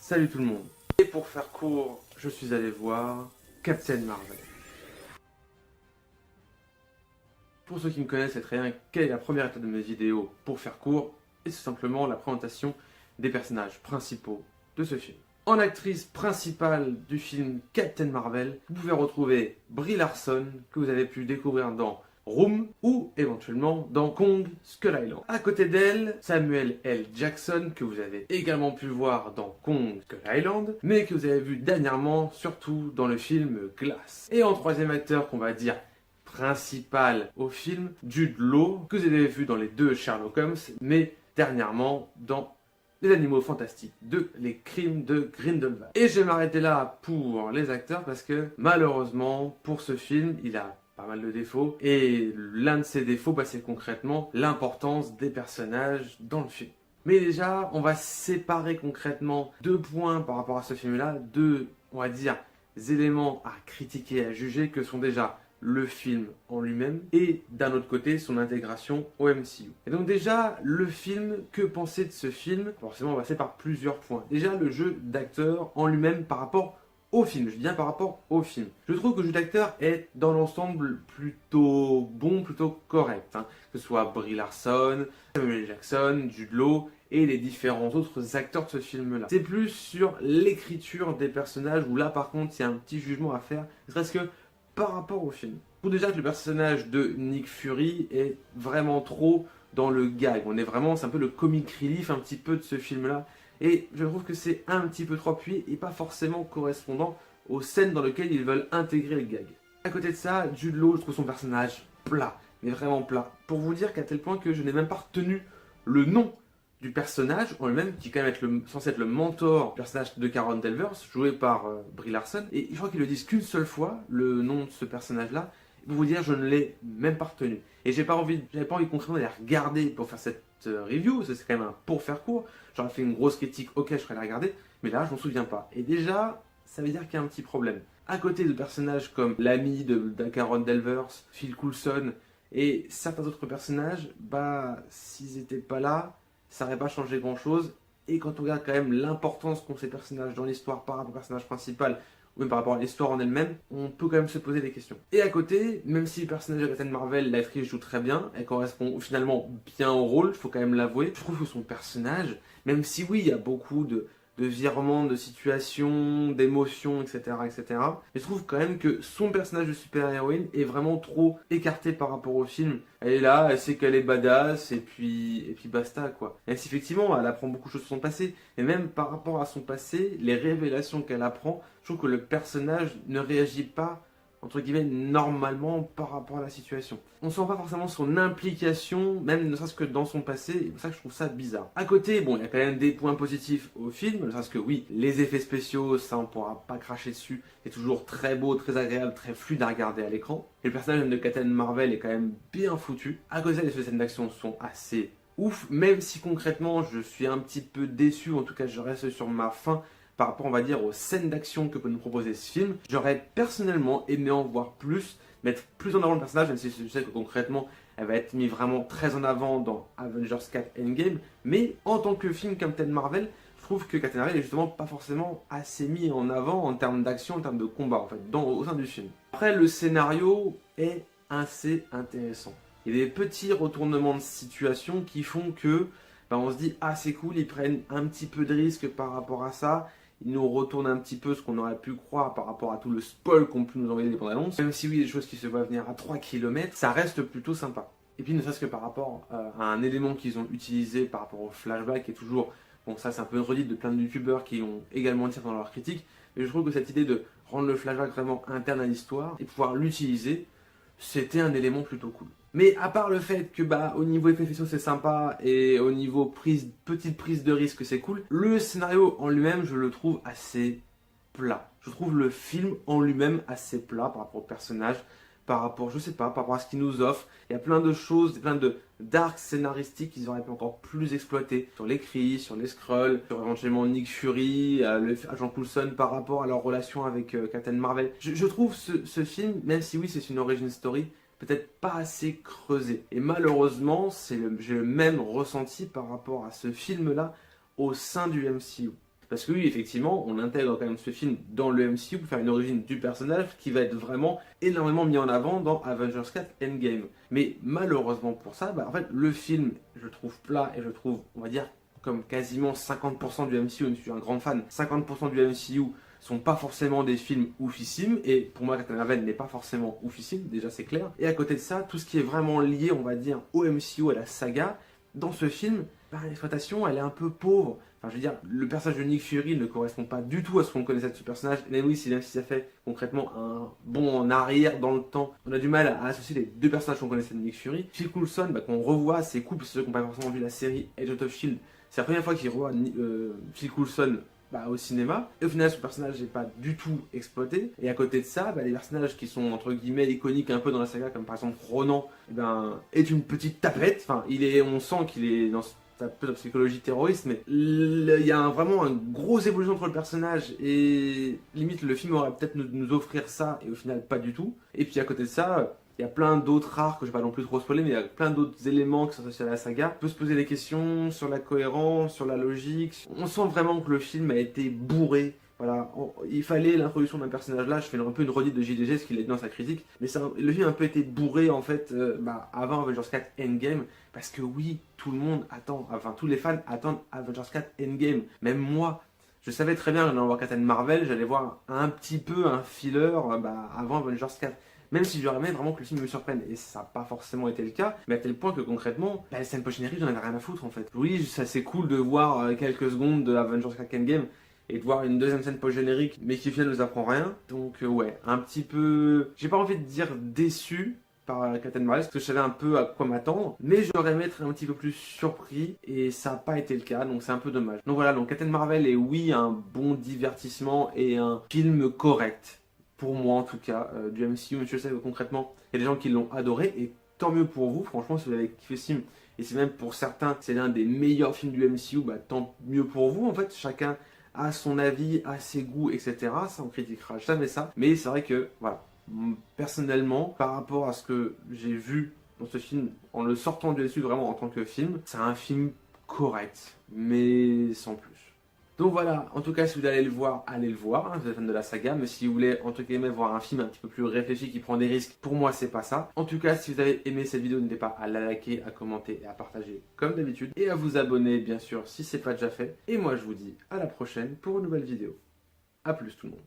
Salut tout le monde. Et pour faire court, je suis allé voir Captain Marvel. Pour ceux qui me connaissent, c'est très bien quelle est la première étape de mes vidéos pour faire court, et c'est simplement la présentation des personnages principaux de ce film. En actrice principale du film Captain Marvel, vous pouvez retrouver Brie Larson, que vous avez pu découvrir dans Room ou éventuellement dans Kong Skull Island. À côté d'elle, Samuel L. Jackson, que vous avez également pu voir dans Kong Skull Island, mais que vous avez vu dernièrement surtout dans le film Glass. Et en troisième acteur qu'on va dire principal au film, Jude Law, que vous avez vu dans les deux Sherlock Holmes, mais dernièrement dans Les Animaux Fantastiques 2, Les Crimes de Grindelwald. Et je vais m'arrêter là pour les acteurs parce que malheureusement pour ce film, il a pas mal de défauts, et l'un de ces défauts, c'est concrètement l'importance des personnages dans le film. Mais déjà, on va séparer concrètement deux points par rapport à ce film-là, deux, on va dire, éléments à critiquer, à juger, que sont déjà le film en lui-même et d'un autre côté son intégration au MCU. Et donc déjà, le film, que penser de ce film? Forcément, on va passer par plusieurs points. Déjà, le jeu d'acteur en lui-même par rapport au film, je dis bien par rapport au film. Je trouve que le jeu d'acteur est dans l'ensemble plutôt bon, plutôt correct. Que ce soit Brie Larson, Samuel L. Jackson, Jude Law et les différents autres acteurs de ce film-là. C'est plus sur l'écriture des personnages où là par contre il y a un petit jugement à faire, ne serait-ce que par rapport au film. Pour déjà que le personnage de Nick Fury est vraiment trop dans le gag. C'est un peu le comic relief un petit peu de ce film-là. Et je trouve que c'est un petit peu trop appuyé et pas forcément correspondant aux scènes dans lesquelles ils veulent intégrer le gag. À côté de ça, Jude Law, je trouve son personnage plat, mais vraiment plat. Pour vous dire qu'à tel point que je n'ai même pas retenu le nom du personnage en lui-même, qui est quand même censé être le mentor du personnage de Carol Danvers, joué par Brie Larson. Et je crois qu'ils le disent qu'une seule fois, le nom de ce personnage-là. Pour vous dire, je ne l'ai même pas retenu. Et j'avais pas envie concrètement d'aller regarder pour faire cette review, c'est quand même un pour faire court. J'aurais fait une grosse critique, ok, je ferais la regarder, mais là, je m'en souviens pas. Et déjà, ça veut dire qu'il y a un petit problème. À côté de personnages comme l'ami de Carol Danvers, Phil Coulson et certains autres personnages, s'ils n'étaient pas là, ça n'aurait pas changé grand-chose. Et quand on regarde quand même l'importance qu'ont ces personnages dans l'histoire par rapport au personnage principal, ou même par rapport à l'histoire en elle-même, on peut quand même se poser des questions. Et à côté, même si le personnage de Captain Marvel, l'actrice joue très bien, elle correspond finalement bien au rôle, il faut quand même l'avouer, je trouve que son personnage, même si oui, il y a beaucoup de virements, de situations, d'émotions, etc., etc. Mais je trouve quand même que son personnage de super-héroïne est vraiment trop écarté par rapport au film. Elle est là, elle sait qu'elle est badass, et puis basta, quoi. Même si effectivement, elle apprend beaucoup de choses de son passé, et même par rapport à son passé, les révélations qu'elle apprend, je trouve que le personnage ne réagit pas, entre guillemets, normalement par rapport à la situation. On sent pas forcément son implication, même ne serait-ce que dans son passé, et c'est pour ça que je trouve ça bizarre. À côté, il y a quand même des points positifs au film, ne serait-ce que oui, les effets spéciaux, ça on pourra pas cracher dessus, c'est toujours très beau, très agréable, très fluide à regarder à l'écran. Et le personnage de Captain Marvel est quand même bien foutu. À côté de ça, les scènes d'action sont assez ouf, même si concrètement je suis un petit peu déçu, en tout cas je reste sur ma faim, par rapport, on va dire, aux scènes d'action que peut nous proposer ce film. J'aurais personnellement aimé en voir plus, mettre plus en avant le personnage, même si je sais que concrètement, elle va être mise vraiment très en avant dans Avengers 4 Endgame. Mais en tant que film Captain Marvel, je trouve que Captain Marvel est justement pas forcément assez mis en avant en termes d'action, en termes de combat, en fait, au sein du film. Après, le scénario est assez intéressant. Il y a des petits retournements de situation qui font que on se dit, ah c'est cool, ils prennent un petit peu de risque par rapport à ça. Ils nous retournent un petit peu ce qu'on aurait pu croire par rapport à tout le spoil qu'ont pu nous envoyer les bandes annonces. Même si oui, des choses qui se voient venir à 3 km, ça reste plutôt sympa. Et puis ne serait-ce que par rapport à un élément qu'ils ont utilisé par rapport au flashback, qui est toujours, ça c'est un peu une redite de plein de youtubeurs qui ont également dit dans leur critique, mais je trouve que cette idée de rendre le flashback vraiment interne à l'histoire et pouvoir l'utiliser, c'était un élément plutôt cool. Mais à part le fait que au niveau effets spéciaux c'est sympa et au niveau petite prise de risque c'est cool, le scénario en lui-même je le trouve assez plat. Je trouve le film en lui-même assez plat par rapport au personnage, par rapport, je sais pas, par rapport à ce qu'il nous offre. Il y a plein de choses, plein de d'arcs scénaristiques qu'ils auraient pu encore plus exploiter. Sur les Kree, sur les Skrulls, sur éventuellement Nick Fury, Agent Coulson par rapport à leur relation avec Captain Marvel. Je trouve ce film, même si oui c'est une origin story, peut-être pas assez creusé. Et malheureusement, j'ai le même ressenti par rapport à ce film-là au sein du MCU. Parce que oui, effectivement, on intègre quand même ce film dans le MCU pour faire une origine du personnage qui va être vraiment énormément mis en avant dans Avengers 4 Endgame. Mais malheureusement pour ça, en fait, le film, je trouve plat et je trouve, on va dire, comme quasiment 50% du MCU, je suis un grand fan, 50% du MCU sont pas forcément des films oufissimes, et pour moi Captain Marvel n'est pas forcément oufissime, déjà c'est clair. Et à côté de ça, tout ce qui est vraiment lié, on va dire, au MCU, à la saga, dans ce film, l'exploitation elle est un peu pauvre. Enfin, je veux dire, le personnage de Nick Fury ne correspond pas du tout à ce qu'on connaissait de ce personnage. Même oui, même si ça fait concrètement un bond en arrière dans le temps, on a du mal à associer les deux personnages qu'on connaissait de Nick Fury. Phil Coulson, qu'on revoit ses couples, ceux qui n'ont pas forcément vu la série Agents of Shield, c'est la première fois qu'il revoit Phil Coulson au cinéma, et au final son personnage n'est pas du tout exploité, et à côté de ça, les personnages qui sont entre guillemets iconiques un peu dans la saga, comme par exemple Ronan, est une petite tapette, enfin on sent qu'il est dans un peu de psychologie terroriste, mais il y a vraiment une grosse évolution entre le personnage, et limite le film aurait peut-être nous offrir ça, et au final pas du tout. Et puis à côté de ça, il y a plein d'autres arcs, je ne vais pas non plus trop spoiler, mais il y a plein d'autres éléments qui sont associés à la saga. On peut se poser des questions sur la cohérence, sur la logique. On sent vraiment que le film a été bourré. Voilà, il fallait l'introduction d'un personnage là, je fais un peu une redite de JDG, ce qu'il a dit dans sa critique, mais le film a un peu été bourré en fait avant Avengers 4 Endgame, parce que oui, tout le monde attend, enfin tous les fans attendent Avengers 4 Endgame, même moi. Je savais très bien que j'allais voir Captain Marvel, j'allais voir un petit peu un filler avant Avengers 4. Même si j'aurais aimé vraiment que le film me surprenne, et ça n'a pas forcément été le cas, mais à tel point que concrètement, la scène post-générique, j'en avais rien à foutre en fait. Oui, ça c'est cool de voir quelques secondes de Avengers 4 Endgame, et de voir une deuxième scène post-générique, mais qui au final nous apprend rien. Donc ouais, un petit peu, j'ai pas envie de dire déçu par Captain Marvel, parce que je savais un peu à quoi m'attendre, mais j'aurais aimé être un petit peu plus surpris, et ça n'a pas été le cas, donc c'est un peu dommage. Donc voilà, donc Captain Marvel est oui un bon divertissement et un film correct. Pour moi en tout cas, du MCU, mais je sais que concrètement, il y a des gens qui l'ont adoré, et tant mieux pour vous, franchement, si vous avez kiffé ce film, et c'est même pour certains, c'est l'un des meilleurs films du MCU, tant mieux pour vous en fait, chacun a son avis, a ses goûts, etc. Ça, on critiquera jamais ça, mais c'est vrai que, voilà, personnellement, par rapport à ce que j'ai vu dans ce film, en le sortant du MCU vraiment en tant que film, c'est un film correct, mais sans plus. Donc voilà, en tout cas, si vous allez le voir, allez le voir, hein, vous êtes fan de la saga, mais si vous voulez, entre guillemets, voir un film un petit peu plus réfléchi, qui prend des risques, pour moi, c'est pas ça. En tout cas, si vous avez aimé cette vidéo, n'hésitez pas à la liker, à commenter et à partager comme d'habitude, et à vous abonner, bien sûr, si c'est pas déjà fait. Et moi, je vous dis à la prochaine pour une nouvelle vidéo. A plus tout le monde.